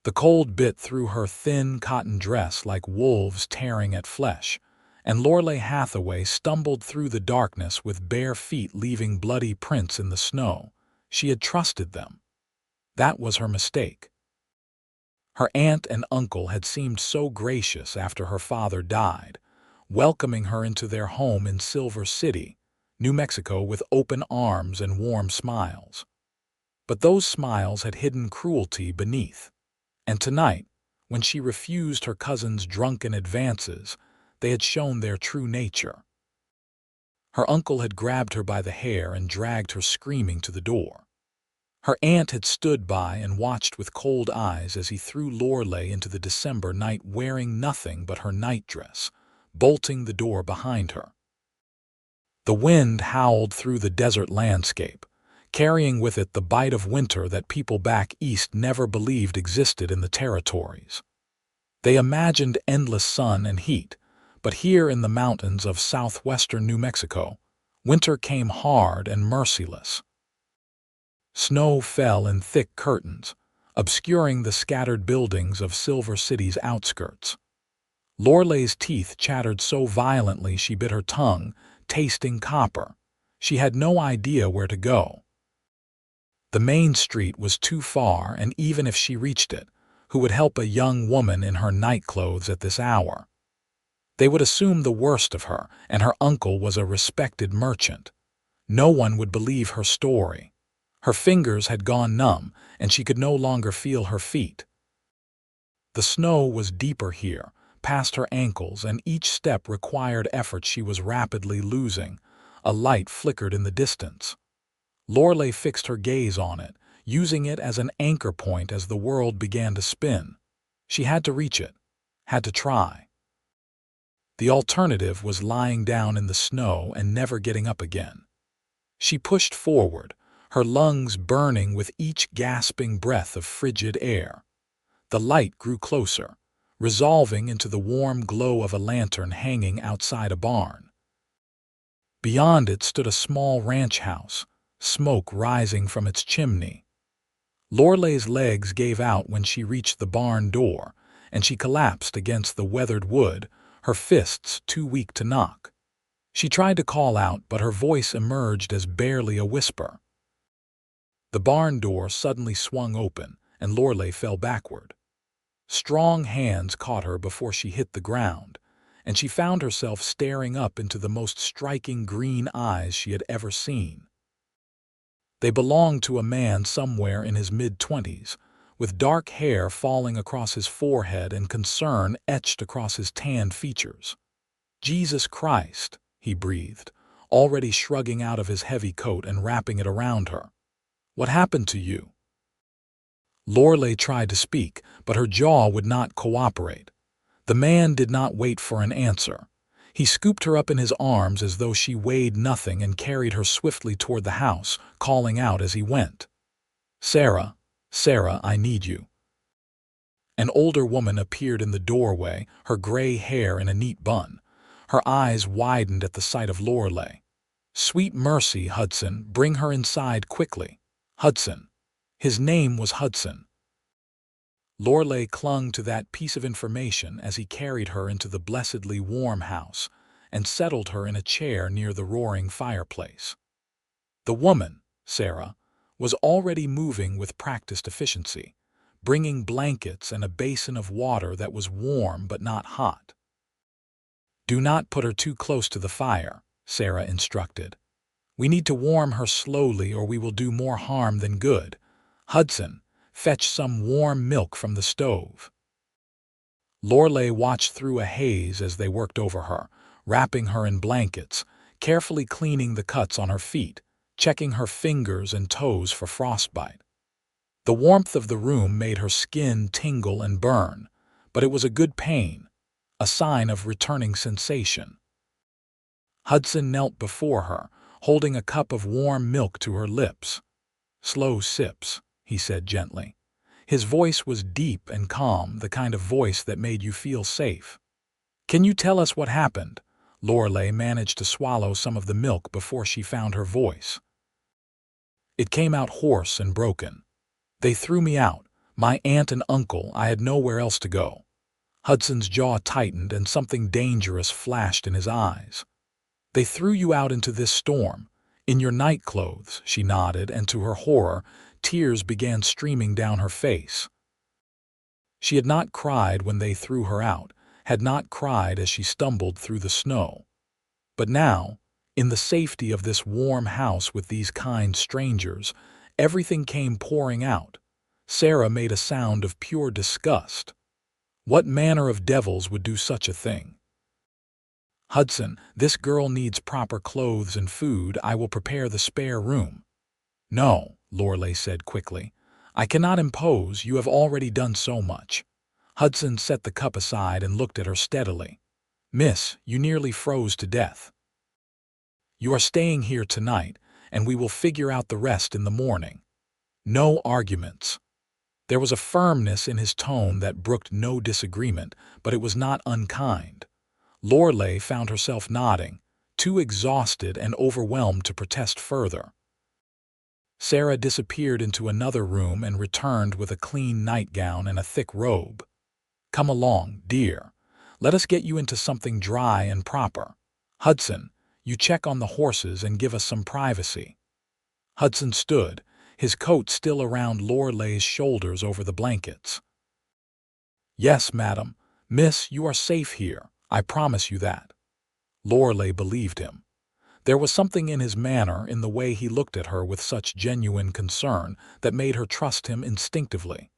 The cold bit through her thin cotton dress like wolves tearing at flesh, and Lorelei Hathaway stumbled through the darkness with bare feet leaving bloody prints in the snow. She had trusted them. That was her mistake. Her aunt and uncle had seemed so gracious after her father died, welcoming her into their home in Silver City, New Mexico, with open arms and warm smiles. But those smiles had hidden cruelty beneath, and tonight, when she refused her cousin's drunken advances, they had shown their true nature. Her uncle had grabbed her by the hair and dragged her screaming to the door. Her aunt had stood by and watched with cold eyes as he threw Lorelei into the December night wearing nothing but her nightdress, bolting the door behind her. The wind howled through the desert landscape, carrying with it the bite of winter that people back east never believed existed in the territories. They imagined endless sun and heat, but here in the mountains of southwestern New Mexico, winter came hard and merciless. Snow fell in thick curtains, obscuring the scattered buildings of Silver City's outskirts. Lorelei's teeth chattered so violently she bit her tongue, tasting copper. She had no idea where to go. The main street was too far, and even if she reached it, who would help a young woman in her nightclothes at this hour? They would assume the worst of her, and her uncle was a respected merchant. No one would believe her story. Her fingers had gone numb, and she could no longer feel her feet. The snow was deeper here, past her ankles, and each step required effort she was rapidly losing. A light flickered in the distance. Lorelei fixed her gaze on it, using it as an anchor point as the world began to spin. She had to reach it, had to try. The alternative was lying down in the snow and never getting up again. She pushed forward, her lungs burning with each gasping breath of frigid air. The light grew closer, resolving into the warm glow of a lantern hanging outside a barn. Beyond it stood a small ranch house, smoke rising from its chimney. Lorelei's legs gave out when she reached the barn door, and she collapsed against the weathered wood, her fists too weak to knock. She tried to call out, but her voice emerged as barely a whisper. The barn door suddenly swung open, and Lorelei fell backward. Strong hands caught her before she hit the ground, and she found herself staring up into the most striking green eyes she had ever seen. They belonged to a man somewhere in his mid-20s, with dark hair falling across his forehead and concern etched across his tanned features. "Jesus Christ," he breathed, already shrugging out of his heavy coat and wrapping it around her. "What happened to you?" Lorelei tried to speak, but her jaw would not cooperate. The man did not wait for an answer. He scooped her up in his arms as though she weighed nothing and carried her swiftly toward the house, calling out as he went, "Sarah, Sarah, I need you." An older woman appeared in the doorway, her gray hair in a neat bun. Her eyes widened at the sight of Lorelei. "Sweet mercy, Hudson, bring her inside quickly." Hudson. His name was Hudson. Lorelei clung to that piece of information as he carried her into the blessedly warm house and settled her in a chair near the roaring fireplace. The woman, Sarah, was already moving with practiced efficiency, bringing blankets and a basin of water that was warm but not hot. "Do not put her too close to the fire," Sarah instructed. "We need to warm her slowly or we will do more harm than good. Hudson, fetch some warm milk from the stove." Lorelei watched through a haze as they worked over her, wrapping her in blankets, carefully cleaning the cuts on her feet, checking her fingers and toes for frostbite. The warmth of the room made her skin tingle and burn, but it was a good pain, a sign of returning sensation. Hudson knelt before her, holding a cup of warm milk to her lips. "Slow sips," he said gently. His voice was deep and calm, the kind of voice that made you feel safe. "Can you tell us what happened?" Lorelei managed to swallow some of the milk before she found her voice. It came out hoarse and broken. "They threw me out, My aunt and uncle, I had nowhere else to go. Hudson's jaw tightened and something dangerous flashed in his eyes. They threw you out into this storm. In your night clothes, she nodded, and to her horror, tears began streaming down her face. She had not cried when they threw her out, had not cried as she stumbled through the snow. But now, in the safety of this warm house with these kind strangers, everything came pouring out. Sarah made a sound of pure disgust. What manner of devils would do such a thing? Hudson, this girl needs proper clothes and food. I will prepare the spare room. No, Lorelei said quickly. I cannot impose. You have already done so much. Hudson set the cup aside and looked at her steadily. Miss, you nearly froze to death. You are staying here tonight, and we will figure out the rest in the morning. No arguments. There was a firmness in his tone that brooked no disagreement, but it was not unkind. Lorelei found herself nodding, too exhausted and overwhelmed to protest further. Sarah disappeared into another room and returned with a clean nightgown and a thick robe. Come along, dear. Let us get you into something dry and proper. Hudson, you check on the horses and give us some privacy. Hudson stood, his coat still around Lorelei's shoulders over the blankets. Yes, madam. Miss, you are safe here. I promise you that. Lorelei believed him. There was something in his manner, in the way he looked at her with such genuine concern, that made her trust him instinctively.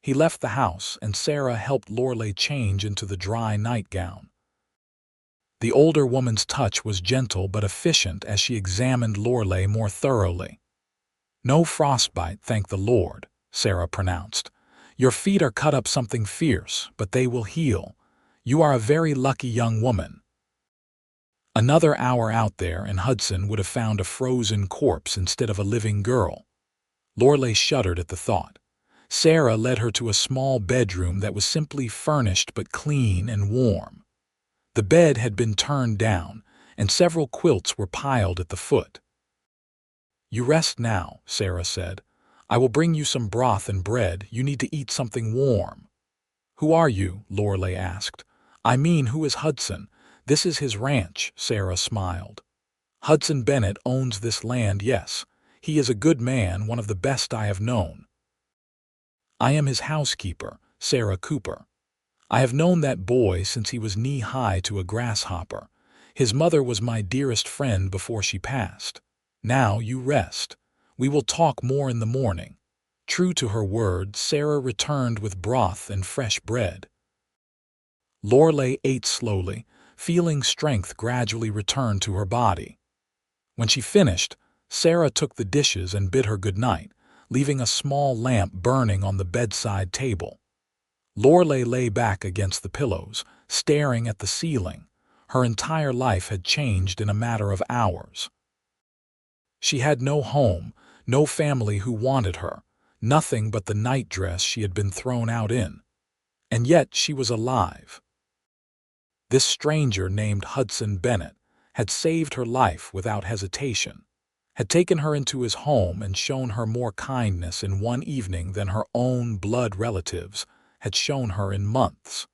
He left the house, and Sarah helped Lorelei change into the dry nightgown. The older woman's touch was gentle but efficient as she examined Lorelei more thoroughly. No frostbite, thank the Lord, Sarah pronounced. Your feet are cut up something fierce, but they will heal. You are a very lucky young woman. Another hour out there and Hudson would have found a frozen corpse instead of a living girl. Lorelei shuddered at the thought. Sarah led her to a small bedroom that was simply furnished but clean and warm. The bed had been turned down, and several quilts were piled at the foot. You rest now, Sarah said. I will bring you some broth and bread. You need to eat something warm. Who are you? Lorelei asked. I mean, who is Hudson? This is his ranch, Sarah smiled. Hudson Bennett owns this land, yes. He is a good man, one of the best I have known. I am his housekeeper, Sarah Cooper. I have known that boy since he was knee-high to a grasshopper. His mother was my dearest friend before she passed. Now you rest. We will talk more in the morning. True to her word, Sarah returned with broth and fresh bread. Lorelei ate slowly, feeling strength gradually return to her body. When she finished, Sarah took the dishes and bid her good night, leaving a small lamp burning on the bedside table. Lorelei lay back against the pillows, staring at the ceiling. Her entire life had changed in a matter of hours. She had no home, no family who wanted her, nothing but the nightdress she had been thrown out in. And yet she was alive. This stranger named Hudson Bennett had saved her life without hesitation, had taken her into his home and shown her more kindness in one evening than her own blood relatives had shown her in months.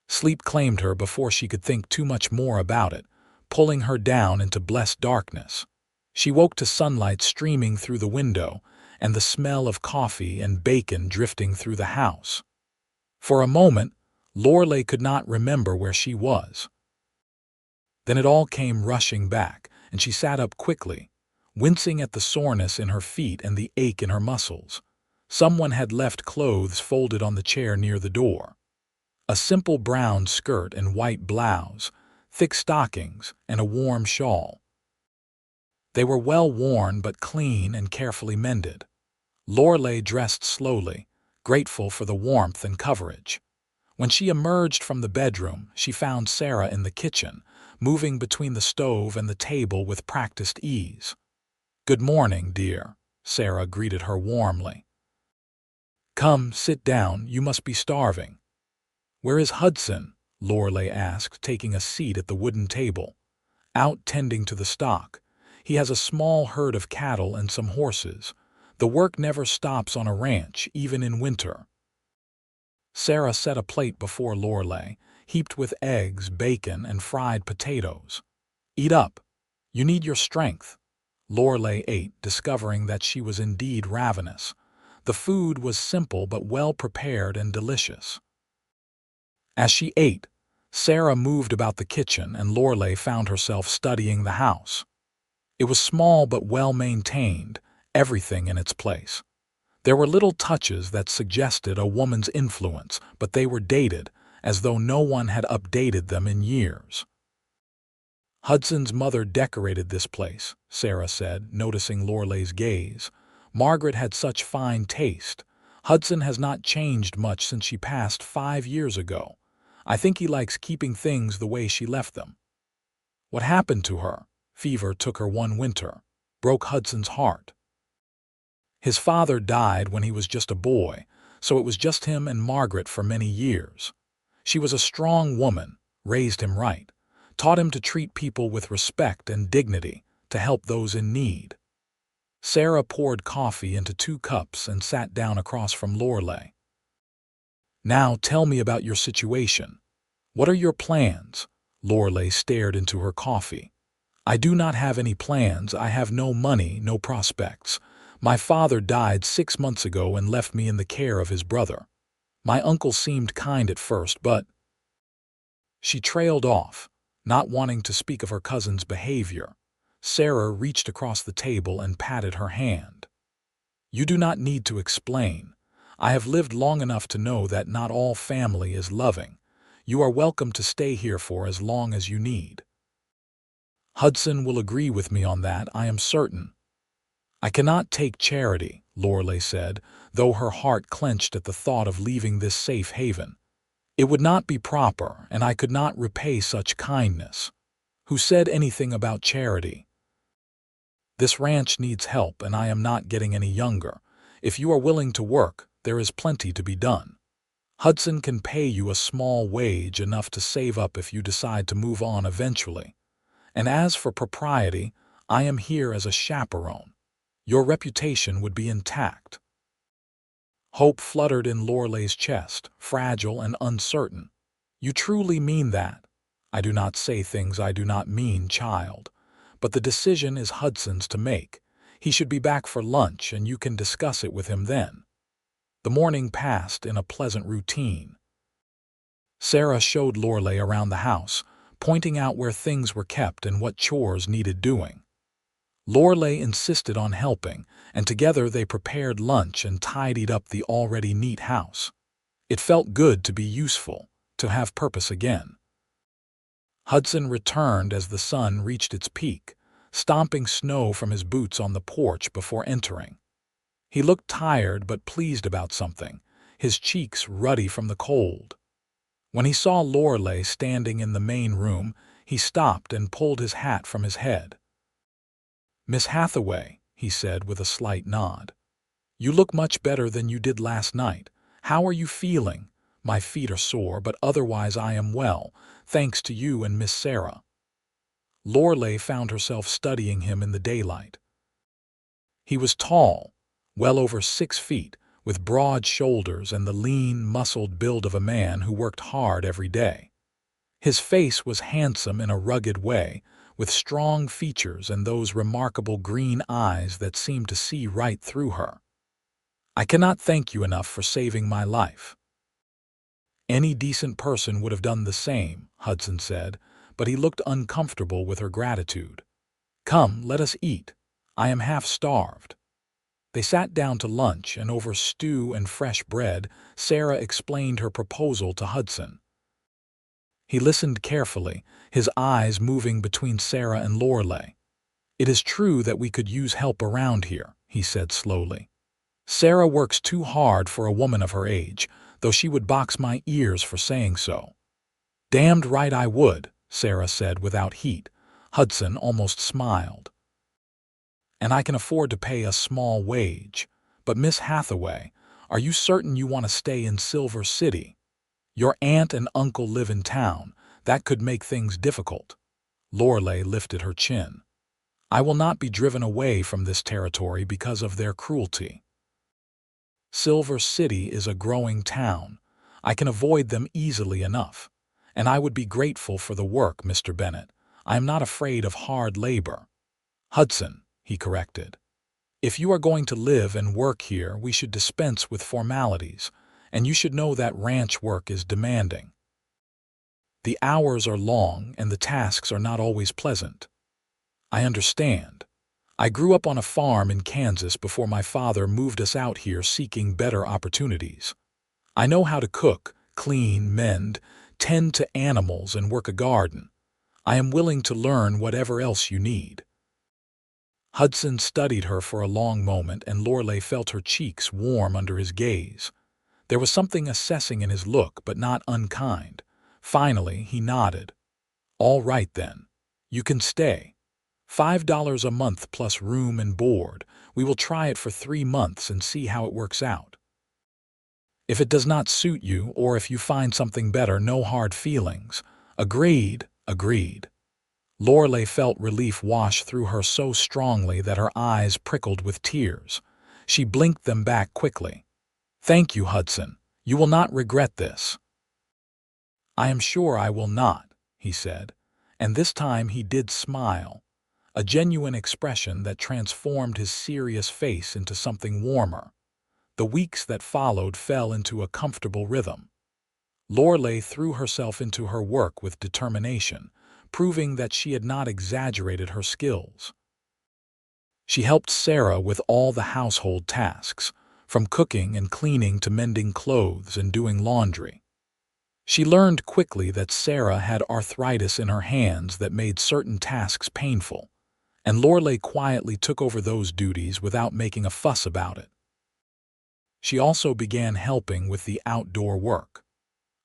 Sleep claimed her before she could think too much more about it, pulling her down into blessed darkness. She woke to sunlight streaming through the window and the smell of coffee and bacon drifting through the house. For a moment, Lorelei could not remember where she was. Then it all came rushing back, and she sat up quickly, wincing at the soreness in her feet and the ache in her muscles. Someone had left clothes folded on the chair near the door. A simple brown skirt and white blouse, thick stockings, and a warm shawl. They were well worn but clean and carefully mended. Lorelei dressed slowly, grateful for the warmth and coverage. When she emerged from the bedroom, she found Sarah in the kitchen, moving between the stove and the table with practiced ease. "Good morning, dear," Sarah greeted her warmly. "Come, sit down, you must be starving." "Where is Hudson?" Lorelei asked, taking a seat at the wooden table. "Out tending to the stock. He has a small herd of cattle and some horses. The work never stops on a ranch, even in winter. Sarah set a plate before Lorelei, heaped with eggs, bacon, and fried potatoes. "Eat up. You need your strength." Lorelei ate, discovering that she was indeed ravenous. The food was simple but well prepared and delicious. As she ate, Sarah moved about the kitchen and Lorelei found herself studying the house. It was small but well maintained, everything in its place. There were little touches that suggested a woman's influence, but they were dated, as though no one had updated them in years. "Hudson's mother decorated this place," Sarah said, noticing Lorelei's gaze. "Margaret had such fine taste. Hudson has not changed much since she passed 5 years ago. I think he likes keeping things the way she left them." "What happened to her?" "Fever took her one winter. Broke Hudson's heart. His father died when he was just a boy, so it was just him and Margaret for many years. She was a strong woman, raised him right, taught him to treat people with respect and dignity, to help those in need." Sarah poured coffee into 2 cups and sat down across from Lorelei. "Now tell me about your situation. What are your plans?" Lorelei stared into her coffee. "I do not have any plans. I have no money, no prospects. My father died 6 months ago and left me in the care of his brother. My uncle seemed kind at first, but—" She trailed off, not wanting to speak of her cousin's behavior. Sarah reached across the table and patted her hand. "You do not need to explain. I have lived long enough to know that not all family is loving. You are welcome to stay here for as long as you need. Hudson will agree with me on that, I am certain." "I cannot take charity," Lorelei said, though her heart clenched at the thought of leaving this safe haven. "It would not be proper, and I could not repay such kindness." "Who said anything about charity?" "This ranch needs help, and I am not getting any younger. If you are willing to work, there is plenty to be done. Hudson can pay you a small wage, enough to save up if you decide to move on eventually. And as for propriety, I am here as a chaperone. Your reputation would be intact." Hope fluttered in Lorelei's chest, fragile and uncertain. "You truly mean that?" "I do not say things I do not mean, child. But the decision is Hudson's to make. He should be back for lunch, and you can discuss it with him then." The morning passed in a pleasant routine. Sarah showed Lorelei around the house, pointing out where things were kept and what chores needed doing. Lorelei insisted on helping, and together they prepared lunch and tidied up the already neat house. It felt good to be useful, to have purpose again. Hudson returned as the sun reached its peak, stomping snow from his boots on the porch before entering. He looked tired but pleased about something, his cheeks ruddy from the cold. When he saw Lorelei standing in the main room, he stopped and pulled his hat from his head. "Miss Hathaway," he said with a slight nod. "You look much better than you did last night. How are you feeling?" "My feet are sore, but otherwise I am well, thanks to you and Miss Sarah." Lorelei found herself studying him in the daylight. He was tall, well over 6 feet, with broad shoulders and the lean, muscled build of a man who worked hard every day. His face was handsome in a rugged way, with strong features and those remarkable green eyes that seemed to see right through her. "I cannot thank you enough for saving my life." "Any decent person would have done the same," Hudson said, but he looked uncomfortable with her gratitude. "Come, let us eat. I am half starved." They sat down to lunch, and over stew and fresh bread, Sarah explained her proposal to Hudson. He listened carefully, his eyes moving between Sarah and Lorelei. "It is true that we could use help around here," he said slowly. "Sarah works too hard for a woman of her age, though she would box my ears for saying so." "Damned right I would," Sarah said without heat. Hudson almost smiled. "And I can afford to pay a small wage. But Miss Hathaway, are you certain you want to stay in Silver City? Your aunt and uncle live in town. That could make things difficult." Lorelei lifted her chin. I will not be driven away from this territory because of their cruelty. Silver City is a growing town. I can avoid them easily enough. And I would be grateful for the work, Mr. Bennett. I am not afraid of hard labor. Hudson, he corrected. If you are going to live and work here, we should dispense with formalities, and you should know that ranch work is demanding. The hours are long and the tasks are not always pleasant. I understand. I grew up on a farm in Kansas before my father moved us out here seeking better opportunities. I know how to cook, clean, mend, tend to animals, and work a garden. I am willing to learn whatever else you need. Hudson studied her for a long moment, and Lorelei felt her cheeks warm under his gaze. There was something assessing in his look, but not unkind. Finally, he nodded. All right, then. You can stay. $5 a month plus room and board. We will try it for 3 months and see how it works out. If it does not suit you, or if you find something better, no hard feelings. Agreed, agreed. Lorelei felt relief wash through her so strongly that her eyes prickled with tears. She blinked them back quickly. Thank you, Hudson. You will not regret this. I am sure I will not, he said, and this time he did smile, a genuine expression that transformed his serious face into something warmer. The weeks that followed fell into a comfortable rhythm. Lorelei threw herself into her work with determination, proving that she had not exaggerated her skills. She helped Sarah with all the household tasks, from cooking and cleaning to mending clothes and doing laundry. She learned quickly that Sarah had arthritis in her hands that made certain tasks painful, and Lorelei quietly took over those duties without making a fuss about it. She also began helping with the outdoor work.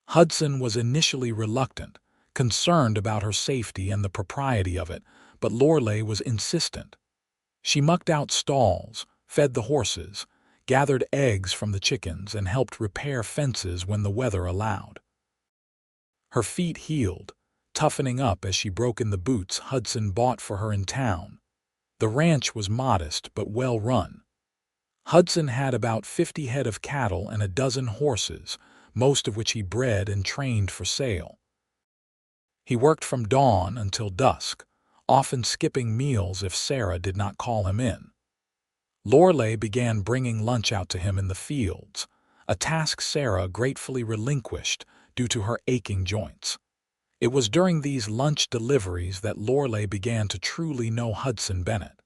Hudson was initially reluctant, concerned about her safety and the propriety of it, but Lorelei was insistent. She mucked out stalls, fed the horses, gathered eggs from the chickens, and helped repair fences when the weather allowed. Her feet healed, toughening up as she broke in the boots Hudson bought for her in town. The ranch was modest but well run. Hudson had about 50 head of cattle and a dozen horses, most of which he bred and trained for sale. He worked from dawn until dusk, often skipping meals if Sarah did not call him in. Lorelei began bringing lunch out to him in the fields, a task Sarah gratefully relinquished due to her aching joints. It was during these lunch deliveries that Lorelei began to truly know Hudson Bennett.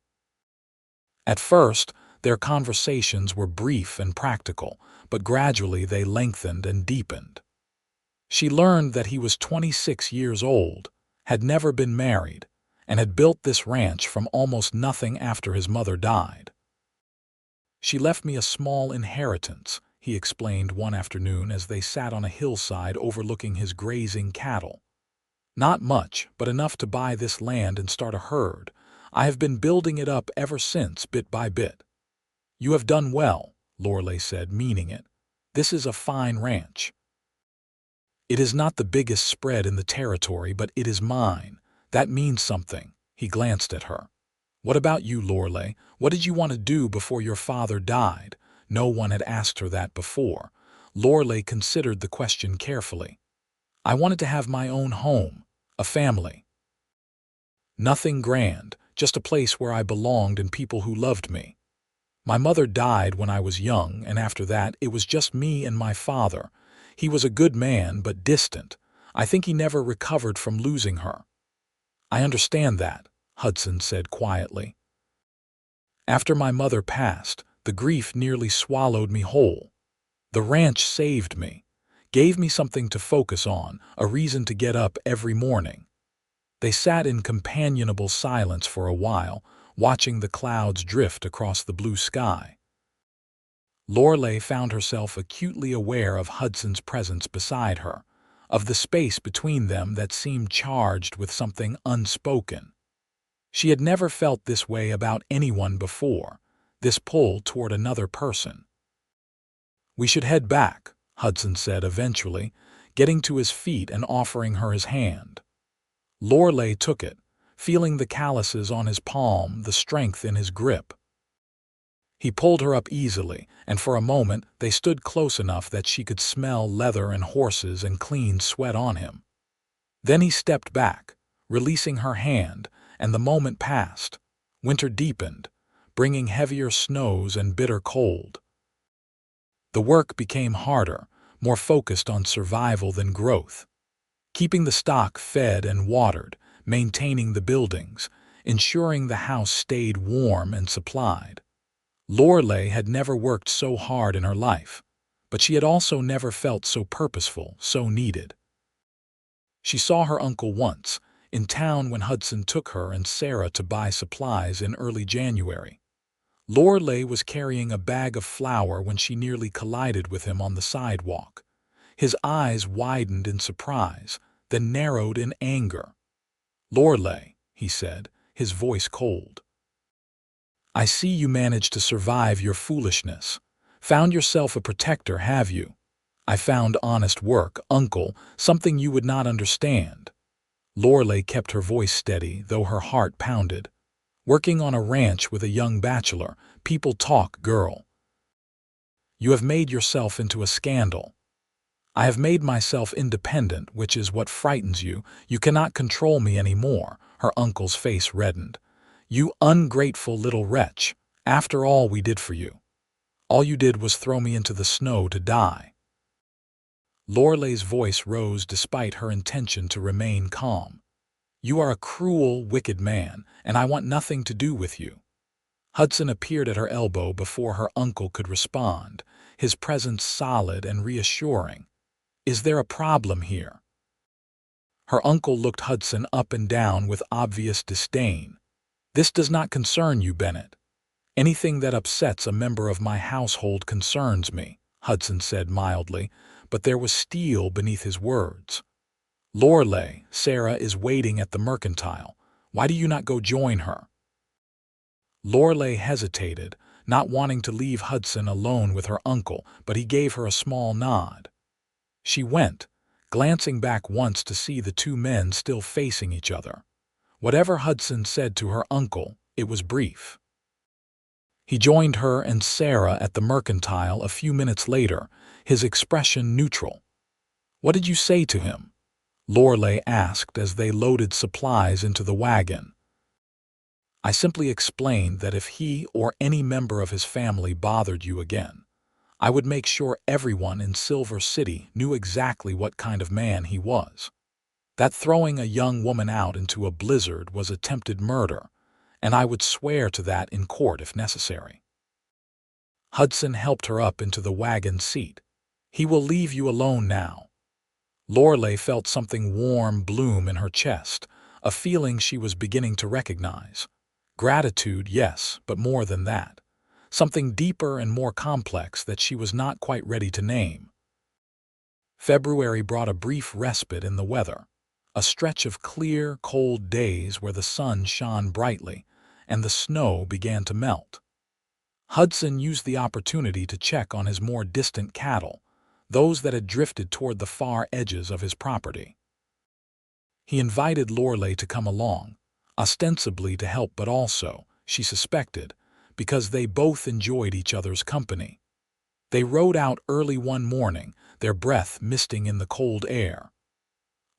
At first, their conversations were brief and practical, but gradually they lengthened and deepened. She learned that he was 26 years old, had never been married, and had built this ranch from almost nothing after his mother died. She left me a small inheritance, he explained one afternoon as they sat on a hillside overlooking his grazing cattle. Not much, but enough to buy this land and start a herd. I have been building it up ever since, bit by bit. You have done well, Lorelei said, meaning it. This is a fine ranch. It is not the biggest spread in the territory, but it is mine. That means something. He glanced at her. What about you, Lorelei? What did you want to do before your father died? No one had asked her that before. Lorelei considered the question carefully. I wanted to have my own home, a family. Nothing grand, just a place where I belonged and people who loved me. My mother died when I was young, and after that it was just me and my father. He was a good man, but distant. I think he never recovered from losing her. I understand that, Hudson said quietly. After my mother passed, the grief nearly swallowed me whole. The ranch saved me, gave me something to focus on, a reason to get up every morning. They sat in companionable silence for a while, watching the clouds drift across the blue sky. Lorelei found herself acutely aware of Hudson's presence beside her, of the space between them that seemed charged with something unspoken. She had never felt this way about anyone before, this pull toward another person. We should head back, Hudson said eventually, getting to his feet and offering her his hand. Lorelei took it, feeling the calluses on his palm, the strength in his grip. He pulled her up easily, and for a moment they stood close enough that she could smell leather and horses and clean sweat on him. Then he stepped back, releasing her hand, and the moment passed. Winter deepened, bringing heavier snows and bitter cold. The work became harder, more focused on survival than growth. Keeping the stock fed and watered, maintaining the buildings, ensuring the house stayed warm and supplied. Lorelei had never worked so hard in her life, but she had also never felt so purposeful, so needed. She saw her uncle once, in town when Hudson took her and Sarah to buy supplies in early January. Lorelei was carrying a bag of flour when she nearly collided with him on the sidewalk. His eyes widened in surprise, then narrowed in anger. "Lorelei," he said, his voice cold. "I see you managed to survive your foolishness. Found yourself a protector, have you? I found honest work, uncle, something you would not understand." Lorelei kept her voice steady, though her heart pounded. "Working on a ranch with a young bachelor, people talk, girl. You have made yourself into a scandal. I have made myself independent, which is what frightens you. You cannot control me anymore." Her uncle's face reddened. "You ungrateful little wretch. After all we did for you. All you did was throw me into the snow to die." Lorelei's voice rose despite her intention to remain calm. "You are a cruel, wicked man, and I want nothing to do with you." Hudson appeared at her elbow before her uncle could respond, his presence solid and reassuring. "Is there a problem here?" Her uncle looked Hudson up and down with obvious disdain. "This does not concern you, Bennett. Anything that upsets a member of my household concerns me," Hudson said mildly, but there was steel beneath his words. "Lorelei, Sarah is waiting at the mercantile. Why do you not go join her?" Lorelei hesitated, not wanting to leave Hudson alone with her uncle, but he gave her a small nod. She went, glancing back once to see the two men still facing each other. Whatever Hudson said to her uncle, it was brief. He joined her and Sarah at the mercantile a few minutes later, his expression neutral. "What did you say to him?" Lorelei asked as they loaded supplies into the wagon. "I simply explained that if he or any member of his family bothered you again, I would make sure everyone in Silver City knew exactly what kind of man he was. That throwing a young woman out into a blizzard was attempted murder, and I would swear to that in court if necessary." Hudson helped her up into the wagon seat. "He will leave you alone now." Lorelei felt something warm bloom in her chest, a feeling she was beginning to recognize. Gratitude, yes, but more than that. Something deeper and more complex that she was not quite ready to name. February brought a brief respite in the weather, a stretch of clear, cold days where the sun shone brightly and the snow began to melt. Hudson used the opportunity to check on his more distant cattle, those that had drifted toward the far edges of his property. He invited Lorelei to come along, ostensibly to help but also, she suspected, because they both enjoyed each other's company. They rode out early one morning, their breath misting in the cold air.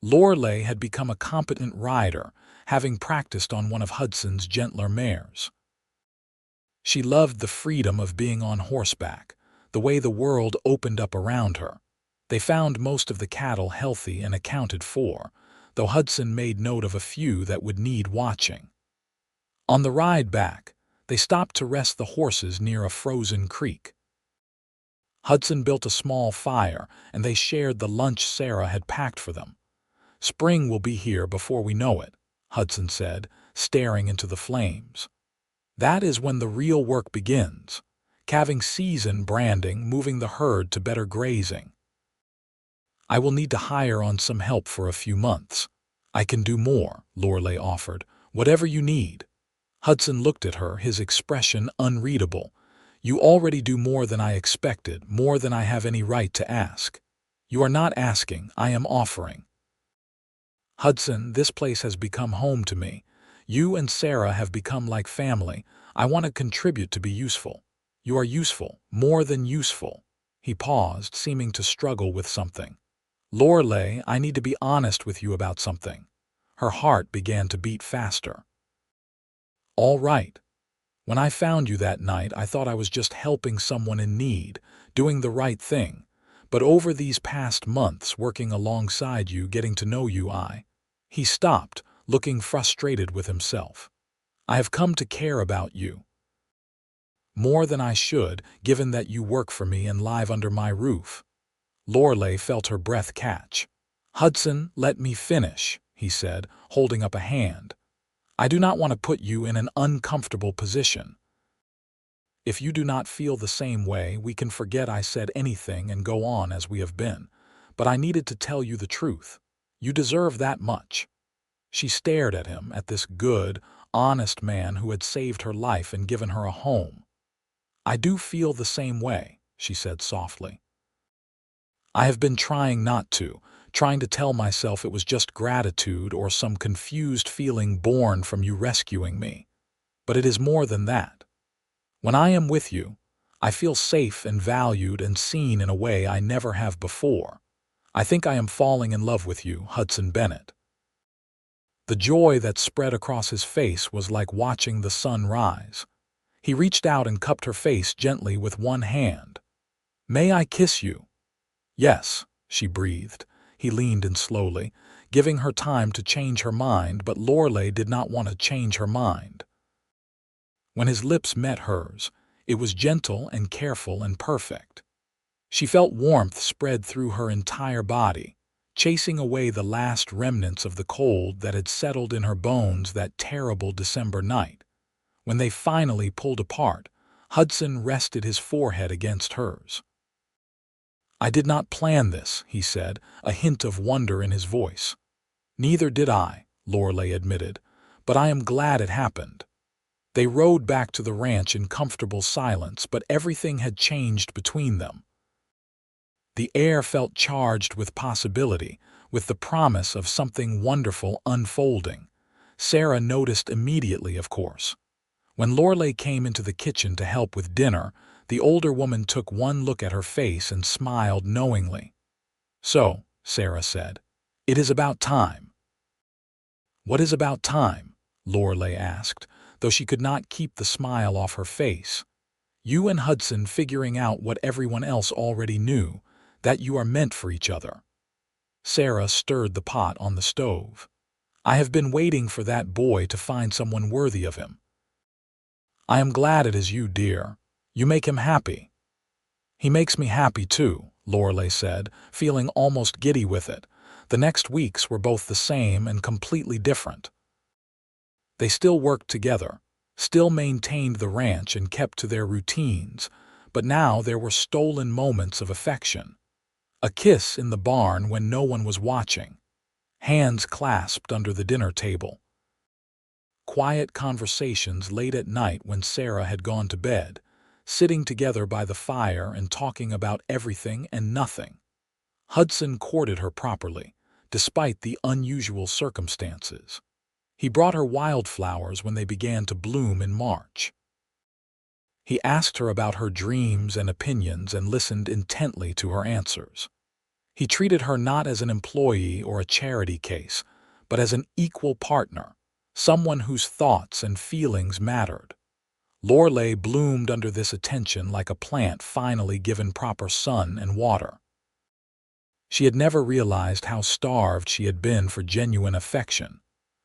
Lorelei had become a competent rider, having practiced on one of Hudson's gentler mares. She loved the freedom of being on horseback, the way the world opened up around her. They found most of the cattle healthy and accounted for, though Hudson made note of a few that would need watching. On the ride back, they stopped to rest the horses near a frozen creek. Hudson built a small fire, and they shared the lunch Sarah had packed for them. "Spring will be here before we know it," Hudson said, staring into the flames. "That is when the real work begins. Calving season, branding, moving the herd to better grazing. I will need to hire on some help for a few months." "I can do more," Lorelei offered. "Whatever you need." Hudson looked at her, his expression unreadable. "You already do more than I expected, more than I have any right to ask." "You are not asking, I am offering." "Hudson, this place has become home to me. You and Sarah have become like family. I want to contribute to be useful. You are useful, more than useful." He paused, seeming to struggle with something. "Lorelei, I need to be honest with you about something." Her heart began to beat faster. "All right. When I found you that night, I thought I was just helping someone in need, doing the right thing. But over these past months, working alongside you, getting to know you, He stopped, looking frustrated with himself. "I have come to care about you. More than I should, given that you work for me and live under my roof." Lorelei felt her breath catch. "Hudson, let me finish," he said, holding up a hand. "I do not want to put you in an uncomfortable position. If you do not feel the same way, we can forget I said anything and go on as we have been. But I needed to tell you the truth. You deserve that much." She stared at him, at this good, honest man who had saved her life and given her a home. "I do feel the same way," she said softly. "I have been trying not to, trying to tell myself it was just gratitude or some confused feeling born from you rescuing me. But it is more than that. When I am with you, I feel safe and valued and seen in a way I never have before. I think I am falling in love with you, Hudson Bennett." The joy that spread across his face was like watching the sun rise. He reached out and cupped her face gently with one hand. "May I kiss you?" "Yes," she breathed. He leaned in slowly, giving her time to change her mind, but Lorelei did not want to change her mind. When his lips met hers, it was gentle and careful and perfect. She felt warmth spread through her entire body, chasing away the last remnants of the cold that had settled in her bones that terrible December night. When they finally pulled apart, Hudson rested his forehead against hers. "I did not plan this," he said, a hint of wonder in his voice. "Neither did I," Lorelei admitted, "but I am glad it happened." They rode back to the ranch in comfortable silence, but everything had changed between them. The air felt charged with possibility, with the promise of something wonderful unfolding. Sarah noticed immediately, of course. When Lorelei came into the kitchen to help with dinner, the older woman took one look at her face and smiled knowingly. "So," Sarah said, "it is about time." "What is about time?" Lorelei asked, though she could not keep the smile off her face. "You and Hudson figuring out what everyone else already knew, that you are meant for each other." Sarah stirred the pot on the stove. "I have been waiting for that boy to find someone worthy of him." "I am glad it is you, dear. You make him happy." "He makes me happy too," Lorelei said, feeling almost giddy with it. The next weeks were both the same and completely different. They still worked together, still maintained the ranch and kept to their routines, but now there were stolen moments of affection. A kiss in the barn when no one was watching. Hands clasped under the dinner table. Quiet conversations late at night when Sarah had gone to bed, sitting together by the fire and talking about everything and nothing. Hudson courted her properly, despite the unusual circumstances. He brought her wildflowers when they began to bloom in March. He asked her about her dreams and opinions and listened intently to her answers. He treated her not as an employee or a charity case, but as an equal partner, someone whose thoughts and feelings mattered. Lorelei bloomed under this attention like a plant finally given proper sun and water. She had never realized how starved she had been for genuine affection,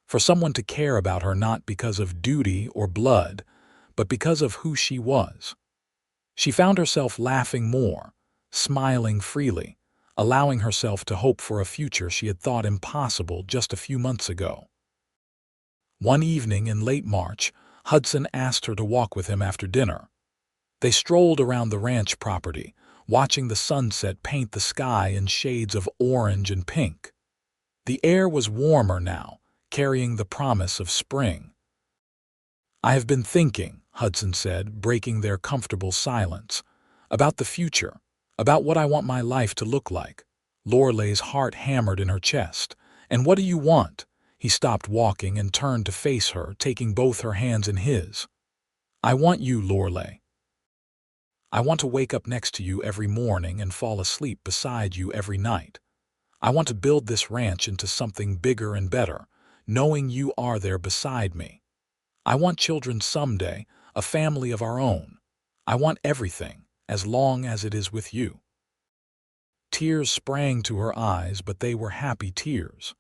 for someone to care about her not because of duty or blood, but because of who she was. She found herself laughing more, smiling freely, allowing herself to hope for a future she had thought impossible just a few months ago. One evening in late March, Hudson asked her to walk with him after dinner. They strolled around the ranch property, watching the sunset paint the sky in shades of orange and pink. The air was warmer now, carrying the promise of spring. "I have been thinking," Hudson said, breaking their comfortable silence, "about the future, about what I want my life to look like." Lorelei's heart hammered in her chest. "And what do you want?" He stopped walking and turned to face her, taking both her hands in his. "I want you, Lorelei. I want to wake up next to you every morning and fall asleep beside you every night. I want to build this ranch into something bigger and better, knowing you are there beside me. I want children someday, a family of our own. I want everything, as long as it is with you." Tears sprang to her eyes, but they were happy tears.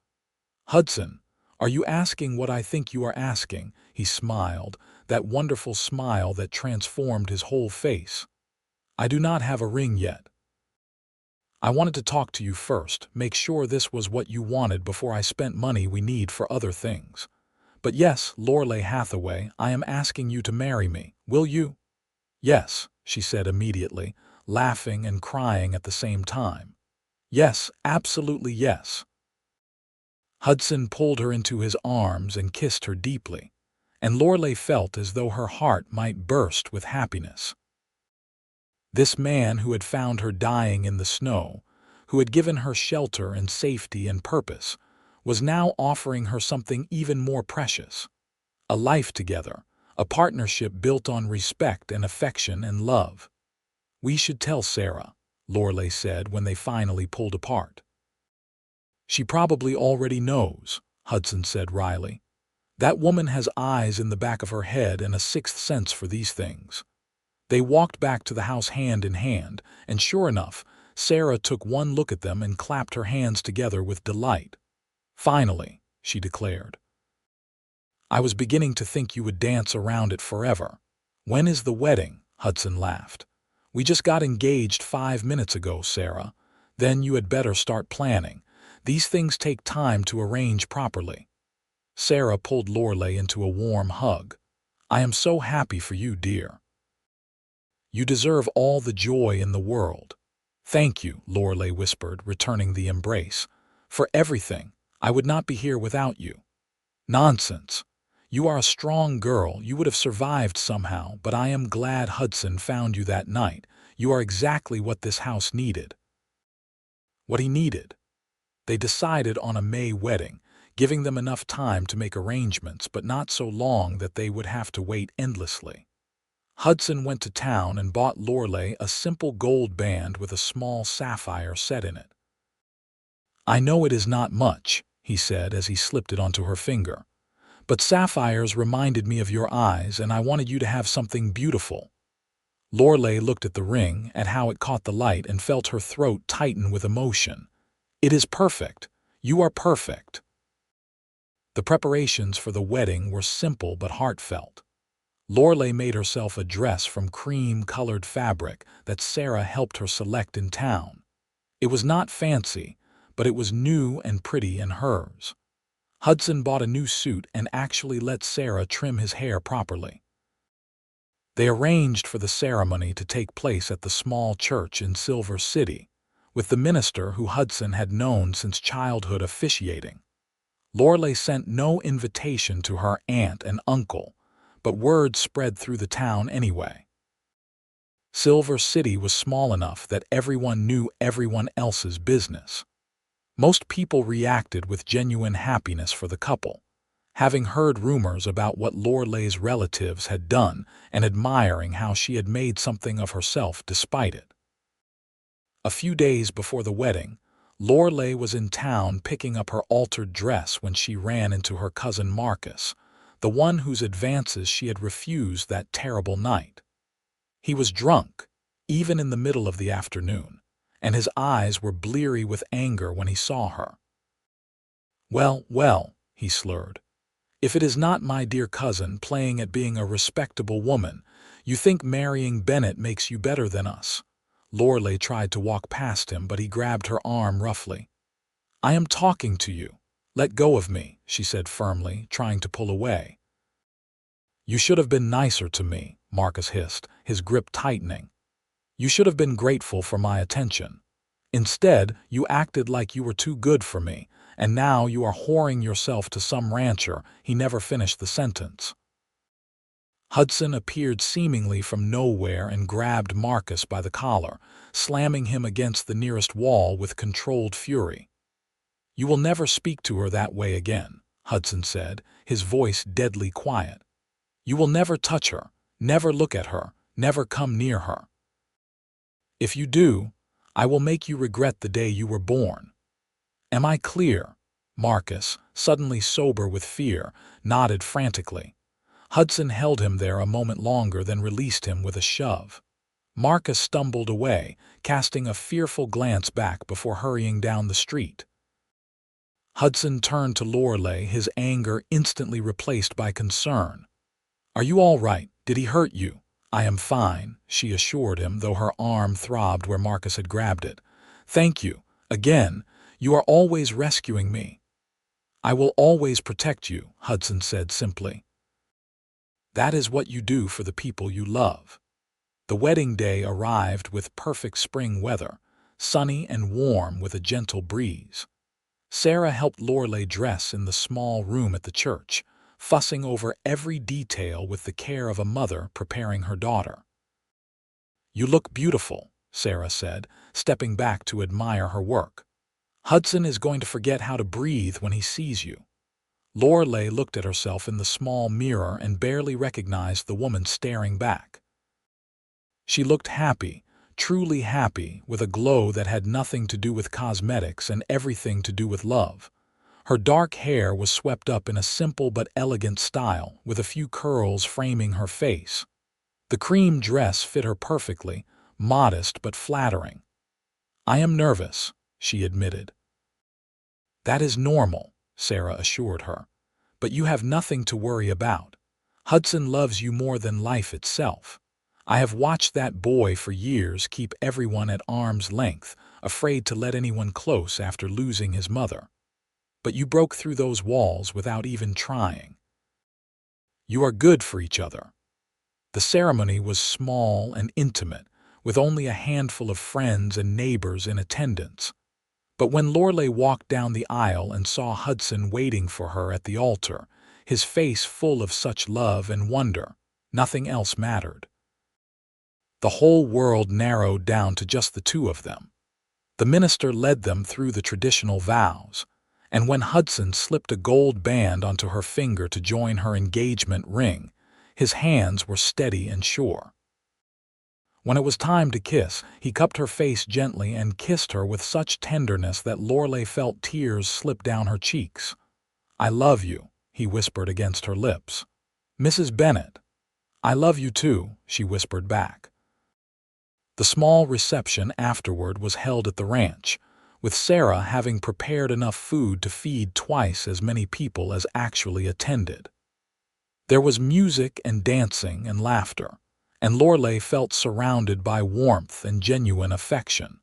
"Hudson, are you asking what I think you are asking?" He smiled, that wonderful smile that transformed his whole face. "I do not have a ring yet. I wanted to talk to you first, make sure this was what you wanted before I spent money we need for other things. But yes, Lorelei Hathaway, I am asking you to marry me. Will you?" "Yes," she said immediately, laughing and crying at the same time. "Yes, absolutely yes." Hudson pulled her into his arms and kissed her deeply, and Lorelei felt as though her heart might burst with happiness. This man who had found her dying in the snow, who had given her shelter and safety and purpose, was now offering her something even more precious. A life together, a partnership built on respect and affection and love. "We should tell Sarah," Lorelei said when they finally pulled apart. "She probably already knows," Hudson said wryly. "That woman has eyes in the back of her head and a sixth sense for these things." They walked back to the house hand in hand, and sure enough, Sarah took one look at them and clapped her hands together with delight. "Finally," she declared. "I was beginning to think you would dance around it forever." "When is the wedding?" Hudson laughed. "We just got engaged 5 minutes ago, Sarah. Then you had better start planning. These things take time to arrange properly." Sarah pulled Lorelei into a warm hug. "I am so happy for you, dear. You deserve all the joy in the world." "Thank you," Lorelei whispered, returning the embrace. "For everything. I would not be here without you." "Nonsense. You are a strong girl. You would have survived somehow, but I am glad Hudson found you that night. You are exactly what this house needed." What he needed. They decided on a May wedding, giving them enough time to make arrangements, but not so long that they would have to wait endlessly. Hudson went to town and bought Lorelei a simple gold band with a small sapphire set in it. "I know it is not much," he said as he slipped it onto her finger, "but sapphires reminded me of your eyes, and I wanted you to have something beautiful." Lorelei looked at the ring, at how it caught the light, and felt her throat tighten with emotion. "It is perfect. You are perfect." The preparations for the wedding were simple but heartfelt. Lorelei made herself a dress from cream-colored fabric that Sarah helped her select in town. It was not fancy, but it was new and pretty and hers. Hudson bought a new suit and actually let Sarah trim his hair properly. They arranged for the ceremony to take place at the small church in Silver City, with the minister who Hudson had known since childhood officiating. Lorelei sent no invitation to her aunt and uncle, but word spread through the town anyway. Silver City was small enough that everyone knew everyone else's business. Most people reacted with genuine happiness for the couple, having heard rumors about what Lorelei's relatives had done and admiring how she had made something of herself despite it. A few days before the wedding, Lorelei was in town picking up her altered dress when she ran into her cousin Marcus, the one whose advances she had refused that terrible night. He was drunk, even in the middle of the afternoon, and his eyes were bleary with anger when he saw her. "Well, well," he slurred. "If it is not my dear cousin playing at being a respectable woman, you think marrying Bennett makes you better than us." Lorelei tried to walk past him, but he grabbed her arm roughly. "I am talking to you. Let go of me," she said firmly, trying to pull away. "You should have been nicer to me," Marcus hissed, his grip tightening. "You should have been grateful for my attention. Instead, you acted like you were too good for me, and now you are whoring yourself to some rancher." He never finished the sentence. Hudson appeared seemingly from nowhere and grabbed Marcus by the collar, slamming him against the nearest wall with controlled fury. "You will never speak to her that way again. Hudson said, his voice deadly quiet. "You will never touch her, never look at her, never come near her. If you do, I will make you regret the day you were born. Am I clear?" Marcus, suddenly sober with fear, nodded frantically. Hudson held him there a moment longer, then released him with a shove. Marcus stumbled away, casting a fearful glance back before hurrying down the street. Hudson turned to Lorelei, his anger instantly replaced by concern. "Are you all right? Did he hurt you?" "I am fine," she assured him, though her arm throbbed where Marcus had grabbed it. "Thank you. Again, you are always rescuing me." "I will always protect you," Hudson said simply. "That is what you do for the people you love." The wedding day arrived with perfect spring weather, sunny and warm with a gentle breeze. Sarah helped Lorelei dress in the small room at the church, fussing over every detail with the care of a mother preparing her daughter. "You look beautiful," Sarah said, stepping back to admire her work. "Hudson is going to forget how to breathe when he sees you." Lorelei looked at herself in the small mirror and barely recognized the woman staring back. She looked happy, truly happy, with a glow that had nothing to do with cosmetics and everything to do with love. Her dark hair was swept up in a simple but elegant style, with a few curls framing her face. The cream dress fit her perfectly, modest but flattering. "I am nervous," she admitted. "That is normal," Sarah assured her. "But you have nothing to worry about. Hudson loves you more than life itself. I have watched that boy for years keep everyone at arm's length, afraid to let anyone close after losing his mother. But you broke through those walls without even trying. You are good for each other." The ceremony was small and intimate, with only a handful of friends and neighbors in attendance. But when Lorelei walked down the aisle and saw Hudson waiting for her at the altar, his face full of such love and wonder, nothing else mattered. The whole world narrowed down to just the two of them. The minister led them through the traditional vows, and when Hudson slipped a gold band onto her finger to join her engagement ring, his hands were steady and sure. When it was time to kiss, he cupped her face gently and kissed her with such tenderness that Lorelei felt tears slip down her cheeks. "I love you," he whispered against her lips. "Mrs. Bennett." "I love you too," she whispered back. The small reception afterward was held at the ranch, with Sarah having prepared enough food to feed twice as many people as actually attended. There was music and dancing and laughter, and Lorelei felt surrounded by warmth and genuine affection.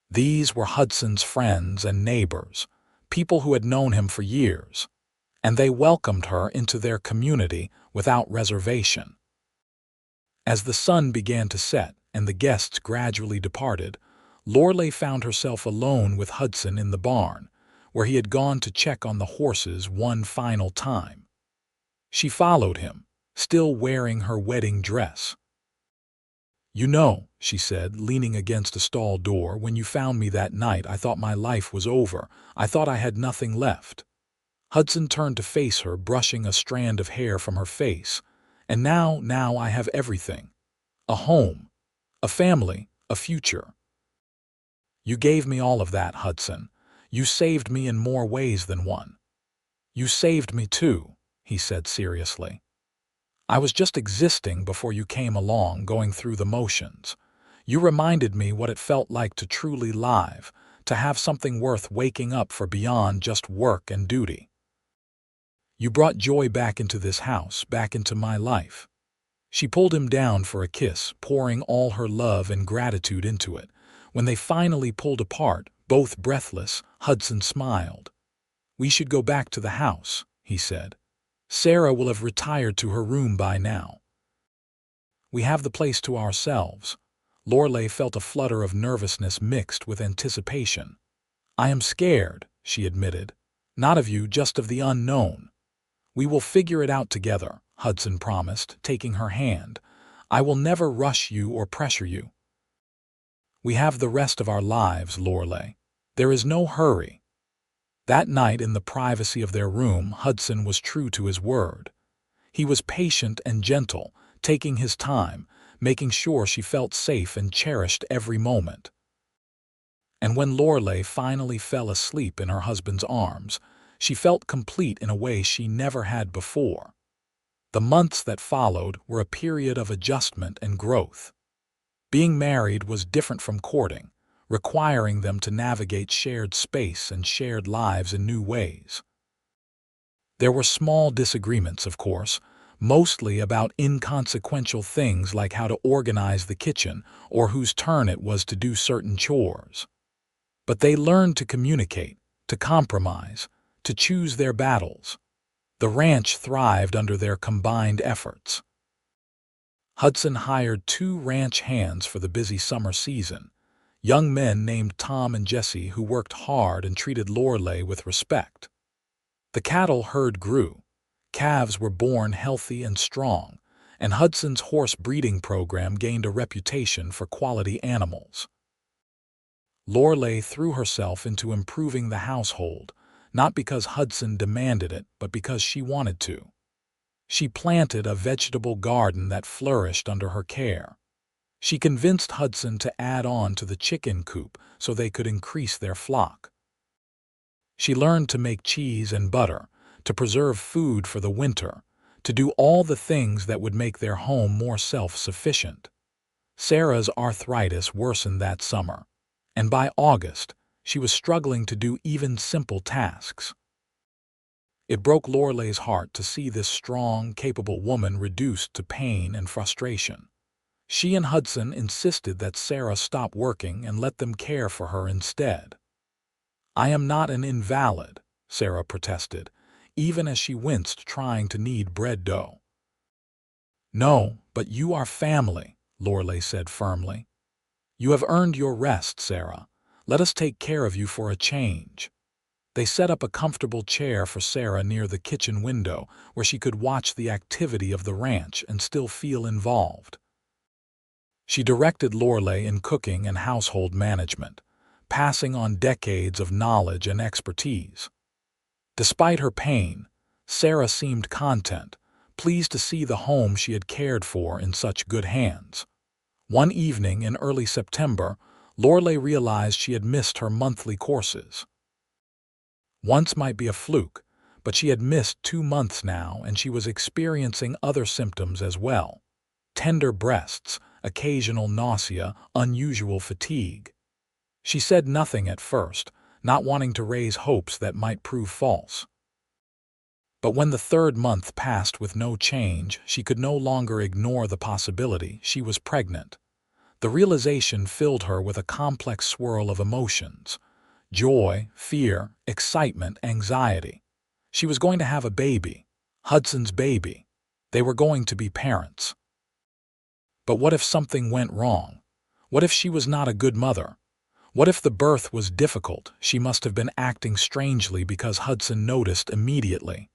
These were Hudson's friends and neighbors, people who had known him for years, and they welcomed her into their community without reservation. As the sun began to set and the guests gradually departed, Lorelei found herself alone with Hudson in the barn, where he had gone to check on the horses one final time. She followed him, still wearing her wedding dress. "You know," she said, leaning against a stall door, "when you found me that night, I thought my life was over. I thought I had nothing left." Hudson turned to face her, brushing a strand of hair from her face. "And now I have everything. A home, a family, a future." "You gave me all of that, Hudson. You saved me in more ways than one." "You saved me too," he said seriously. "I was just existing before you came along, going through the motions. You reminded me what it felt like to truly live, to have something worth waking up for beyond just work and duty. You brought joy back into this house, back into my life." She pulled him down for a kiss, pouring all her love and gratitude into it. When they finally pulled apart, both breathless, Hudson smiled. "We should go back to the house," he said. "Sarah will have retired to her room by now. We have the place to ourselves." Lorelei felt a flutter of nervousness mixed with anticipation. "I am scared," she admitted. "Not of you, just of the unknown." "We will figure it out together," Hudson promised, taking her hand. "I will never rush you or pressure you. We have the rest of our lives, Lorelei. There is no hurry." That night, in the privacy of their room, Hudson was true to his word. He was patient and gentle, taking his time, making sure she felt safe and cherished every moment. And when Lorelei finally fell asleep in her husband's arms, she felt complete in a way she never had before. The months that followed were a period of adjustment and growth. Being married was different from courting, requiring them to navigate shared space and shared lives in new ways. There were small disagreements, of course, mostly about inconsequential things like how to organize the kitchen or whose turn it was to do certain chores. But they learned to communicate, to compromise, to choose their battles. The ranch thrived under their combined efforts. Hudson hired 2 ranch hands for the busy summer season, young men named Tom and Jesse who worked hard and treated Lorelei with respect. The cattle herd grew, calves were born healthy and strong, and Hudson's horse breeding program gained a reputation for quality animals. Lorelei threw herself into improving the household, not because Hudson demanded it, but because she wanted to. She planted a vegetable garden that flourished under her care. She convinced Hudson to add on to the chicken coop so they could increase their flock. She learned to make cheese and butter, to preserve food for the winter, to do all the things that would make their home more self-sufficient. Sarah's arthritis worsened that summer, and by August, she was struggling to do even simple tasks. It broke Lorelei's heart to see this strong, capable woman reduced to pain and frustration. She and Hudson insisted that Sarah stop working and let them care for her instead. "I am not an invalid," Sarah protested, even as she winced trying to knead bread dough. "No, but you are family," Lorelei said firmly. "You have earned your rest, Sarah. Let us take care of you for a change." They set up a comfortable chair for Sarah near the kitchen window where she could watch the activity of the ranch and still feel involved. She directed Lorelei in cooking and household management, passing on decades of knowledge and expertise. Despite her pain, Sarah seemed content, pleased to see the home she had cared for in such good hands. One evening in early September, Lorelei realized she had missed her monthly courses. Once might be a fluke, but she had missed 2 months now, and she was experiencing other symptoms as well. Tender breasts, occasional nausea, unusual fatigue. She said nothing at first, not wanting to raise hopes that might prove false. But when the 3rd month passed with no change, she could no longer ignore the possibility she was pregnant. The realization filled her with a complex swirl of emotions: joy, fear, excitement, anxiety. She was going to have a baby, Hudson's baby. They were going to be parents. But what if something went wrong? What if she was not a good mother? What if the birth was difficult? She must have been acting strangely because Hudson noticed immediately.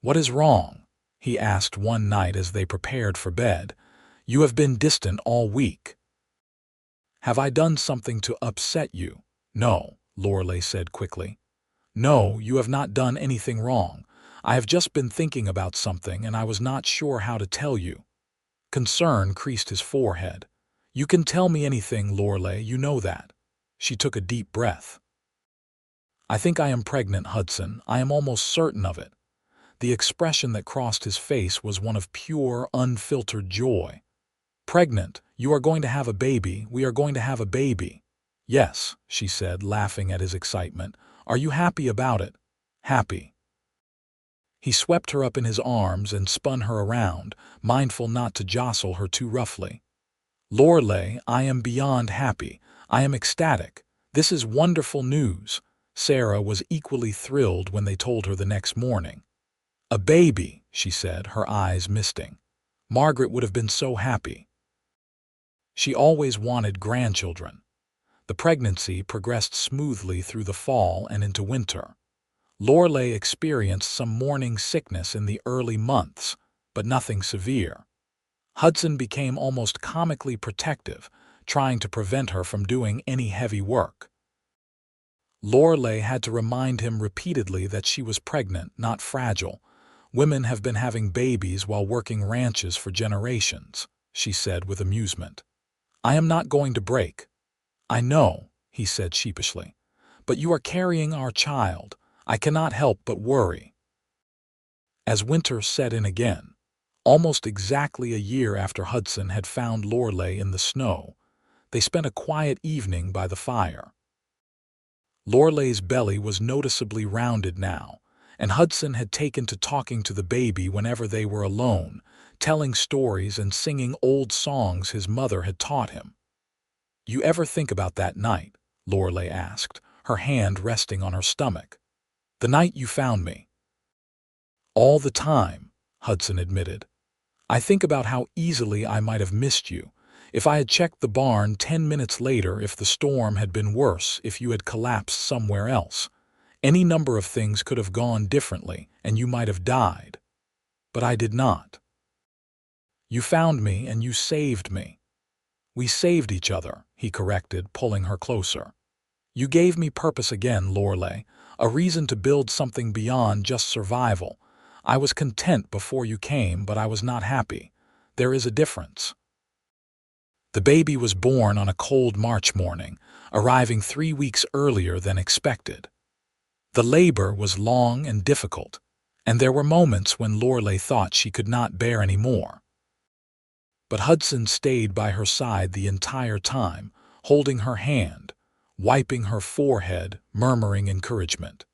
"What is wrong?" he asked one night as they prepared for bed. "You have been distant all week." "Have I done something to upset you?" "No," Lorelei said quickly. "No, you have not done anything wrong. I have just been thinking about something and I was not sure how to tell you." Concern creased his forehead. "You can tell me anything, Lorelei, you know that." She took a deep breath. "I think I am pregnant, Hudson. I am almost certain of it." The expression that crossed his face was one of pure, unfiltered joy. "Pregnant? You are going to have a baby. We are going to have a baby." "Yes," she said, laughing at his excitement. "Are you happy about it?" "Happy." He swept her up in his arms and spun her around, mindful not to jostle her too roughly. "Lorelei, I am beyond happy. I am ecstatic. This is wonderful news." Sarah was equally thrilled when they told her the next morning. "A baby," she said, her eyes misting. "Margaret would have been so happy." She always wanted grandchildren. The pregnancy progressed smoothly through the fall and into winter. Lorelei experienced some morning sickness in the early months, but nothing severe. Hudson became almost comically protective, trying to prevent her from doing any heavy work. Lorelei had to remind him repeatedly that she was pregnant, not fragile. Women have been having babies while working ranches for generations, she said with amusement. I am not going to break. I know, he said sheepishly. But you are carrying our child. I cannot help but worry. As winter set in again, almost exactly a year after Hudson had found Lorelei in the snow, they spent a quiet evening by the fire. Lorelei's belly was noticeably rounded now, and Hudson had taken to talking to the baby whenever they were alone, telling stories and singing old songs his mother had taught him. You ever think about that night? Lorelei asked, her hand resting on her stomach. The night you found me. All the time, Hudson admitted. I think about how easily I might have missed you. If I had checked the barn 10 minutes later, if the storm had been worse, if you had collapsed somewhere else. Any number of things could have gone differently, and you might have died. But I did not. You found me and you saved me. We saved each other, he corrected, pulling her closer. You gave me purpose again, Lorelei, a reason to build something beyond just survival. I was content before you came, but I was not happy. There is a difference. The baby was born on a cold March morning, arriving 3 weeks earlier than expected. The labor was long and difficult, and there were moments when Lorelei thought she could not bear any more. But Hudson stayed by her side the entire time, holding her hand, wiping her forehead, murmuring encouragement.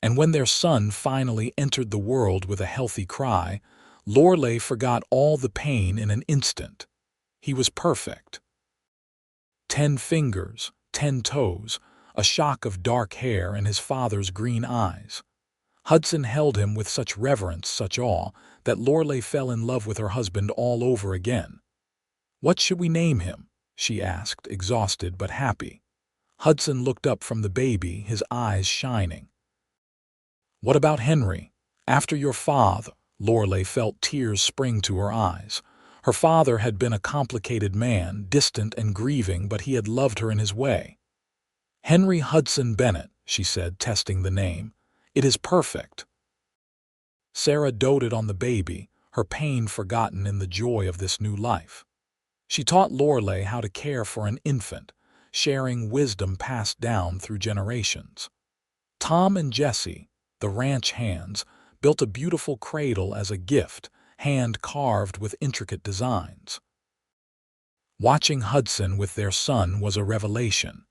And when their son finally entered the world with a healthy cry, Lorelei forgot all the pain in an instant. He was perfect. 10 fingers, 10 toes, a shock of dark hair and his father's green eyes. Hudson held him with such reverence, such awe, that Lorelei fell in love with her husband all over again. What should we name him? She asked, exhausted but happy. Hudson looked up from the baby, his eyes shining. What about Henry? After your father? Lorelei felt tears spring to her eyes. Her father had been a complicated man, distant and grieving, but he had loved her in his way. Henry Hudson Bennett, she said, testing the name. It is perfect. Sarah doted on the baby, her pain forgotten in the joy of this new life. She taught Lorelei how to care for an infant, sharing wisdom passed down through generations. Tom and Jessie, the ranch hands, built a beautiful cradle as a gift, hand-carved with intricate designs. Watching Hudson with their son was a revelation.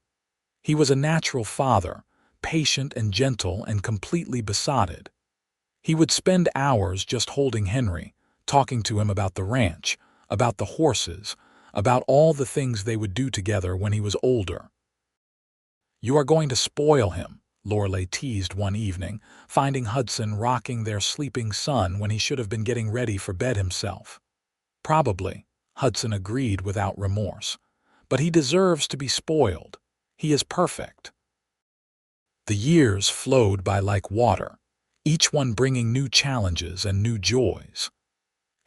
He was a natural father, patient and gentle and completely besotted. He would spend hours just holding Henry, talking to him about the ranch, about the horses, about all the things they would do together when he was older. You are going to spoil him, Lorelei teased one evening, finding Hudson rocking their sleeping son when he should have been getting ready for bed himself. Probably, Hudson agreed without remorse. But he deserves to be spoiled. He is perfect. The years flowed by like water, each one bringing new challenges and new joys.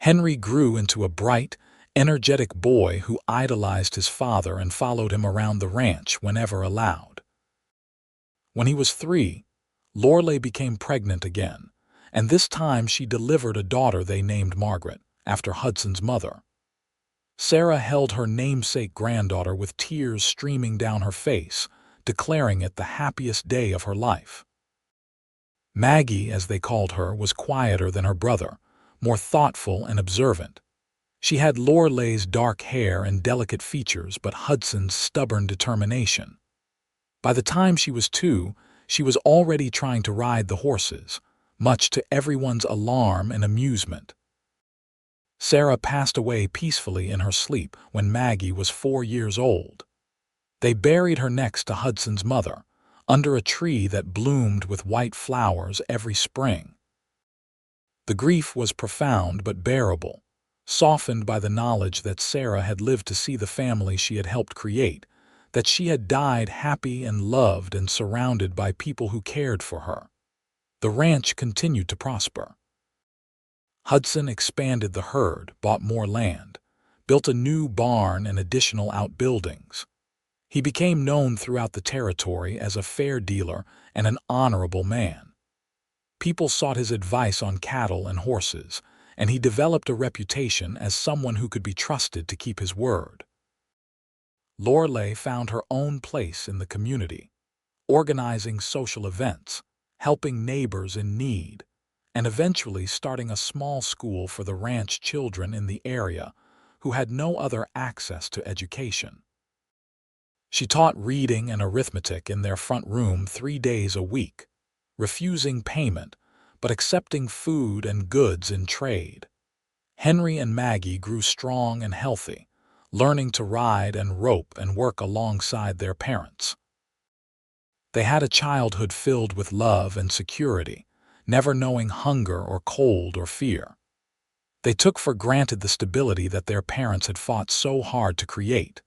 Henry grew into a bright, energetic boy who idolized his father and followed him around the ranch whenever allowed. When he was 3, Lorelei became pregnant again, and this time she delivered a daughter they named Margaret, after Hudson's mother. Sarah held her namesake granddaughter with tears streaming down her face, declaring it the happiest day of her life. Maggie, as they called her, was quieter than her brother, more thoughtful and observant. She had Lorelei's dark hair and delicate features, but Hudson's stubborn determination. By the time she was 2, she was already trying to ride the horses, much to everyone's alarm and amusement. Sarah passed away peacefully in her sleep when Maggie was 4 years old. They buried her next to Hudson's mother, under a tree that bloomed with white flowers every spring. The grief was profound but bearable, softened by the knowledge that Sarah had lived to see the family she had helped create, that she had died happy and loved and surrounded by people who cared for her. The ranch continued to prosper. Hudson expanded the herd, bought more land, built a new barn and additional outbuildings. He became known throughout the territory as a fair dealer and an honorable man. People sought his advice on cattle and horses, and he developed a reputation as someone who could be trusted to keep his word. Lorelei found her own place in the community, organizing social events, helping neighbors in need, and eventually starting a small school for the ranch children in the area who had no other access to education. She taught reading and arithmetic in their front room 3 days a week, refusing payment but accepting food and goods in trade. Henry and Maggie grew strong and healthy, learning to ride and rope and work alongside their parents. They had a childhood filled with love and security, never knowing hunger or cold or fear. They took for granted the stability that their parents had fought so hard to create.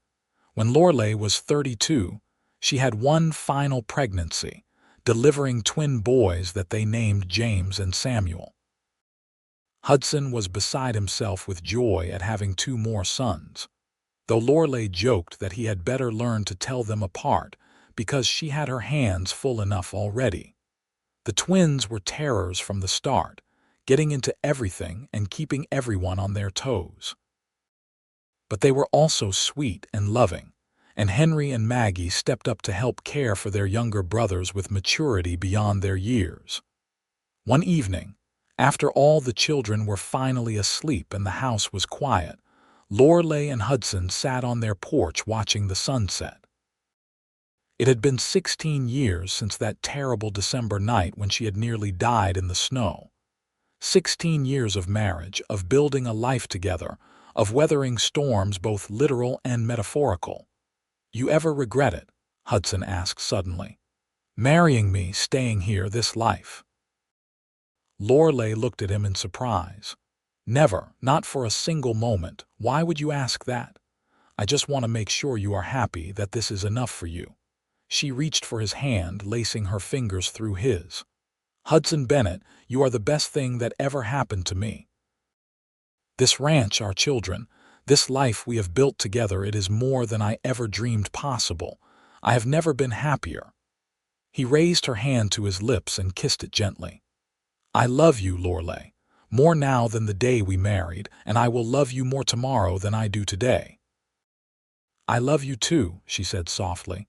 When Lorelei was 32, she had one final pregnancy, delivering twin boys that they named James and Samuel. Hudson was beside himself with joy at having 2 more sons, though Lorelei joked that he had better learn to tell them apart because she had her hands full enough already. The twins were terrors from the start, getting into everything and keeping everyone on their toes. But they were also sweet and loving, and Henry and Maggie stepped up to help care for their younger brothers with maturity beyond their years. One evening, after all the children were finally asleep and the house was quiet, Lorelei and Hudson sat on their porch watching the sunset. It had been 16 years since that terrible December night when she had nearly died in the snow. 16 years of marriage, of building a life together, of weathering storms both literal and metaphorical. "You ever regret it?" Hudson asked suddenly. "Marrying me, staying here this life?" Lorelei looked at him in surprise. "Never, not for a single moment. Why would you ask that? I just want to make sure you are happy, that this is enough for you." She reached for his hand, lacing her fingers through his. "Hudson Bennett, you are the best thing that ever happened to me. This ranch, our children, this life we have built together, it is more than I ever dreamed possible. I have never been happier." He raised her hand to his lips and kissed it gently. "I love you, Lorelei, more now than the day we married, and I will love you more tomorrow than I do today." "I love you too," she said softly.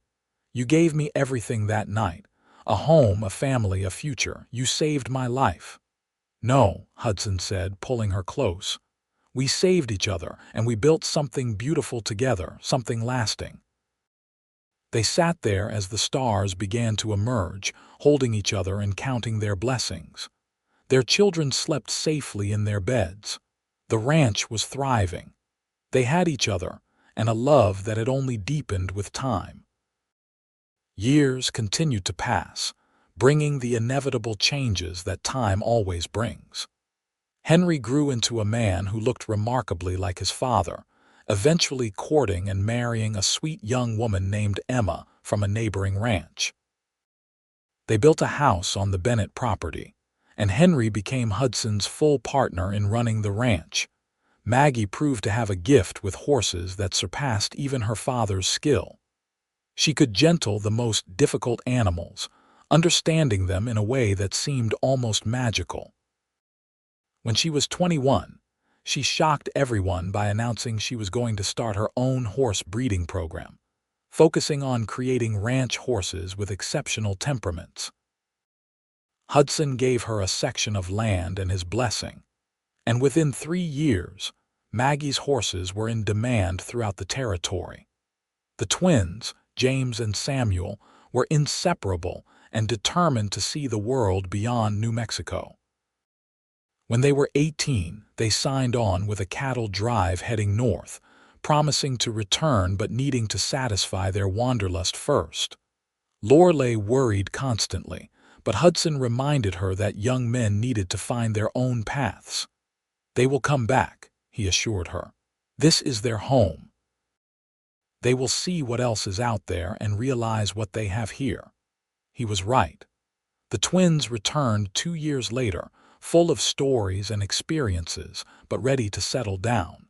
"You gave me everything that night. A home, a family, a future. You saved my life." "No," Hudson said, pulling her close. "We saved each other, and we built something beautiful together, something lasting." They sat there as the stars began to emerge, holding each other and counting their blessings. Their children slept safely in their beds. The ranch was thriving. They had each other, and a love that had only deepened with time. Years continued to pass, bringing the inevitable changes that time always brings. Henry grew into a man who looked remarkably like his father, eventually courting and marrying a sweet young woman named Emma from a neighboring ranch. They built a house on the Bennett property, and Henry became Hudson's full partner in running the ranch. Maggie proved to have a gift with horses that surpassed even her father's skill. She could gentle the most difficult animals, understanding them in a way that seemed almost magical. When she was 21, she shocked everyone by announcing she was going to start her own horse breeding program, focusing on creating ranch horses with exceptional temperaments. Hudson gave her a section of land and his blessing, and within 3 years, Maggie's horses were in demand throughout the territory. The twins, James and Samuel, were inseparable and determined to see the world beyond New Mexico. When they were 18, they signed on with a cattle drive heading north, promising to return but needing to satisfy their wanderlust first. Lorelei worried constantly, but Hudson reminded her that young men needed to find their own paths. "They will come back," he assured her. "This is their home. They will see what else is out there and realize what they have here." He was right. The twins returned 2 years later, full of stories and experiences, but ready to settle down.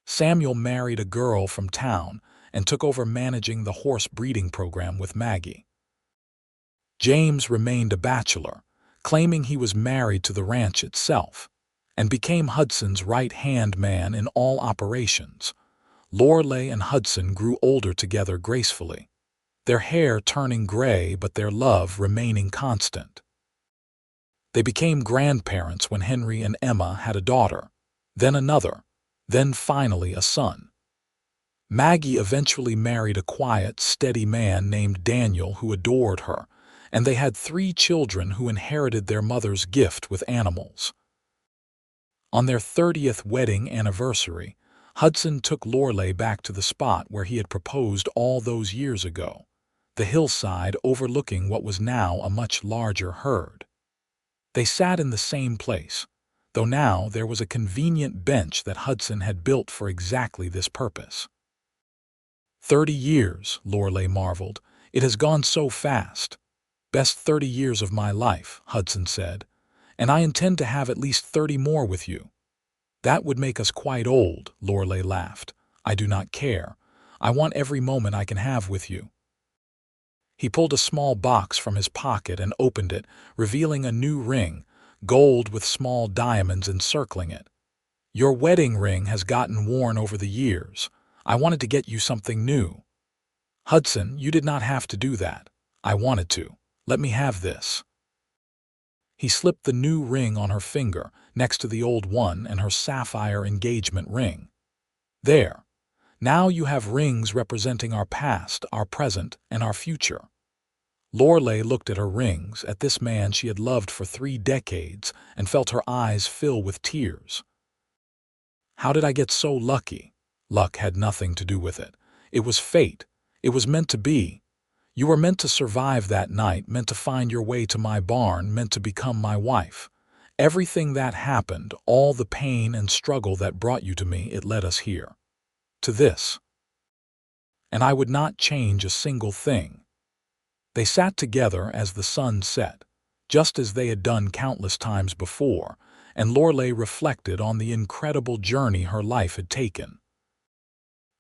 Samuel married a girl from town, and took over managing the horse breeding program with Maggie. James remained a bachelor, claiming he was married to the ranch itself, and became Hudson's right-hand man in all operations. Lorelei and Hudson grew older together gracefully, their hair turning gray but their love remaining constant. They became grandparents when Henry and Emma had a daughter, then another, then finally a son. Maggie eventually married a quiet, steady man named Daniel who adored her, and they had 3 children who inherited their mother's gift with animals. On their 30th wedding anniversary, Hudson took Lorelei back to the spot where he had proposed all those years ago, the hillside overlooking what was now a much larger herd. They sat in the same place, though now there was a convenient bench that Hudson had built for exactly this purpose. 30 years, Lorelei marveled. It has gone so fast. Best 30 years of my life, Hudson said, and I intend to have at least 30 more with you. That would make us quite old, Lorelei laughed. I do not care. I want every moment I can have with you. He pulled a small box from his pocket and opened it, revealing a new ring, gold with small diamonds encircling it. Your wedding ring has gotten worn over the years. I wanted to get you something new. Hudson, you did not have to do that. I wanted to. Let me have this. He slipped the new ring on her finger, next to the old one and her sapphire engagement ring. There. Now you have rings representing our past, our present, and our future. Lorelei looked at her rings, at this man she had loved for 3 decades, and felt her eyes fill with tears. How did I get so lucky? Luck had nothing to do with it. It was fate. It was meant to be. You were meant to survive that night, meant to find your way to my barn, meant to become my wife. Everything that happened, all the pain and struggle that brought you to me, it led us here. To this. And I would not change a single thing. They sat together as the sun set, just as they had done countless times before, and Lorelei reflected on the incredible journey her life had taken.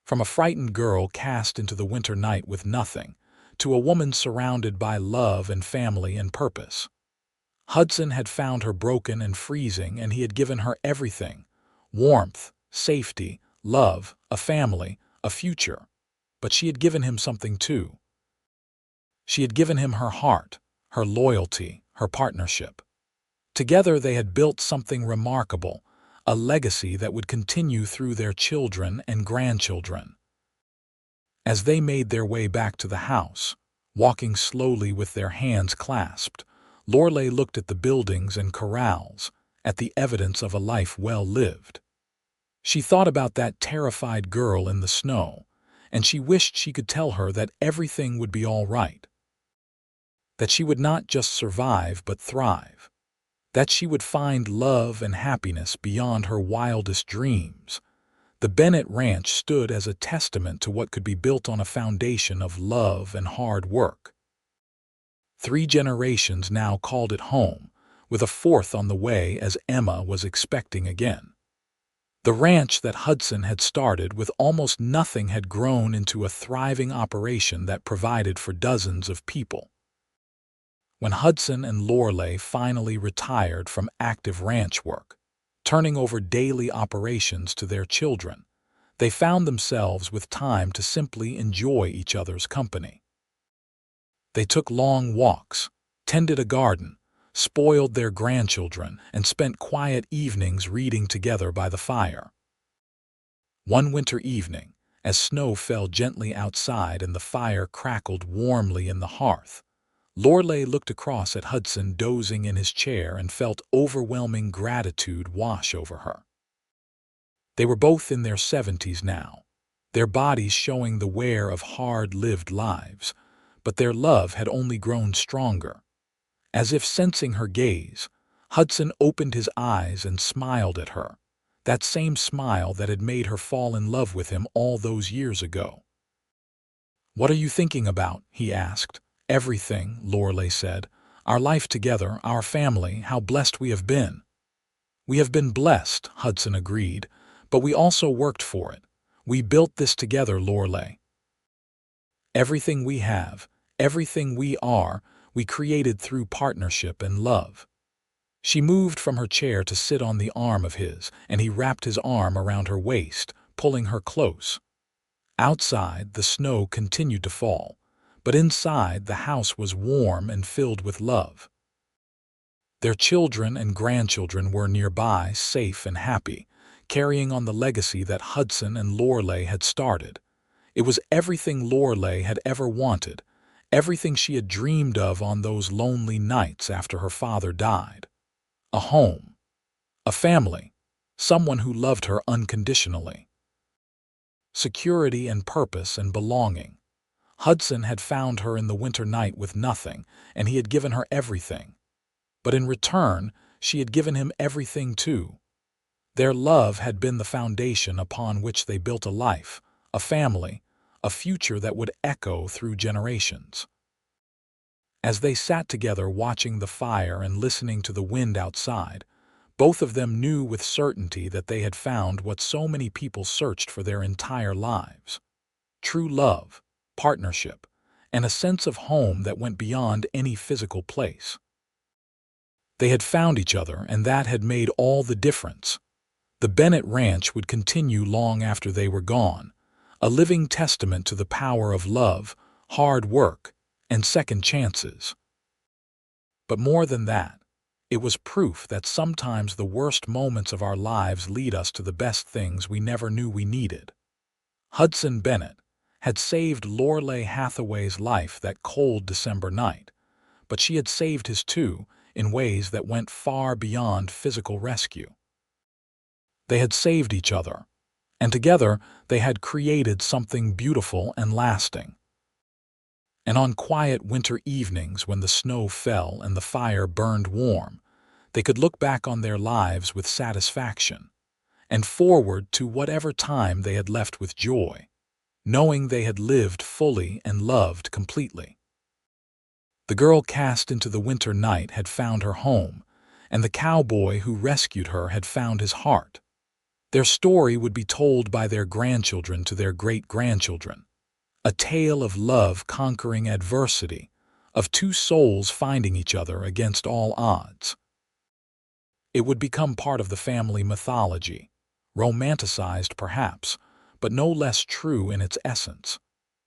From a frightened girl cast into the winter night with nothing, to a woman surrounded by love and family and purpose. Hudson had found her broken and freezing, and he had given her everything: warmth, safety, love, a family, a future. But she had given him something too. She had given him her heart, her loyalty, her partnership. Together they had built something remarkable, a legacy that would continue through their children and grandchildren. As they made their way back to the house, walking slowly with their hands clasped, Lorelei looked at the buildings and corrals, at the evidence of a life well lived. She thought about that terrified girl in the snow, and she wished she could tell her that everything would be all right. That she would not just survive but thrive. That she would find love and happiness beyond her wildest dreams. The Bennett Ranch stood as a testament to what could be built on a foundation of love and hard work. 3 generations now called it home, with a 4th on the way as Emma was expecting again. The ranch that Hudson had started with almost nothing had grown into a thriving operation that provided for dozens of people. When Hudson and Lorelei finally retired from active ranch work, turning over daily operations to their children, they found themselves with time to simply enjoy each other's company. They took long walks, tended a garden, spoiled their grandchildren, and spent quiet evenings reading together by the fire. One winter evening, as snow fell gently outside and the fire crackled warmly in the hearth, Lorelei looked across at Hudson dozing in his chair and felt overwhelming gratitude wash over her. They were both in their 70s now, their bodies showing the wear of hard-lived lives, but their love had only grown stronger. As if sensing her gaze, Hudson opened his eyes and smiled at her, that same smile that had made her fall in love with him all those years ago. "What are you thinking about?" he asked. "Everything," Lorelei said. "Our life together, our family, how blessed we have been." "We have been blessed," Hudson agreed, "but we also worked for it. We built this together, Lorelei. Everything we have, everything we are, we created through partnership and love." She moved from her chair to sit on the arm of his, and he wrapped his arm around her waist, pulling her close. Outside, the snow continued to fall, but inside the house was warm and filled with love. Their children and grandchildren were nearby, safe and happy, carrying on the legacy that Hudson and Lorelei had started. It was everything Lorelei had ever wanted, everything she had dreamed of on those lonely nights after her father died. A home, a family, someone who loved her unconditionally. Security and purpose and belonging. Hudson had found her in the winter night with nothing, and he had given her everything. But in return, she had given him everything too. Their love had been the foundation upon which they built a life, a family, a future that would echo through generations. As they sat together watching the fire and listening to the wind outside, both of them knew with certainty that they had found what so many people searched for their entire lives: true love, partnership, and a sense of home that went beyond any physical place. They had found each other, and that had made all the difference. The Bennett Ranch would continue long after they were gone, a living testament to the power of love, hard work, and second chances. But more than that, it was proof that sometimes the worst moments of our lives lead us to the best things we never knew we needed. Hudson Bennett had saved Lorelei Hathaway's life that cold December night, but she had saved his too, in ways that went far beyond physical rescue. They had saved each other, and together they had created something beautiful and lasting. And on quiet winter evenings when the snow fell and the fire burned warm, they could look back on their lives with satisfaction, and forward to whatever time they had left with joy, knowing they had lived fully and loved completely. The girl cast into the winter night had found her home, and the cowboy who rescued her had found his heart. Their story would be told by their grandchildren to their great-grandchildren, a tale of love conquering adversity, of two souls finding each other against all odds. It would become part of the family mythology, romanticized perhaps, but no less true in its essence,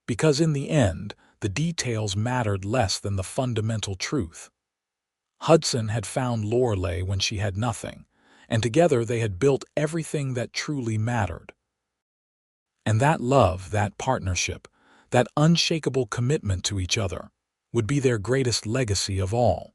because in the end, the details mattered less than the fundamental truth. Hudson had found Lorelei when she had nothing, and together they had built everything that truly mattered. And that love, that partnership, that unshakable commitment to each other would be their greatest legacy of all.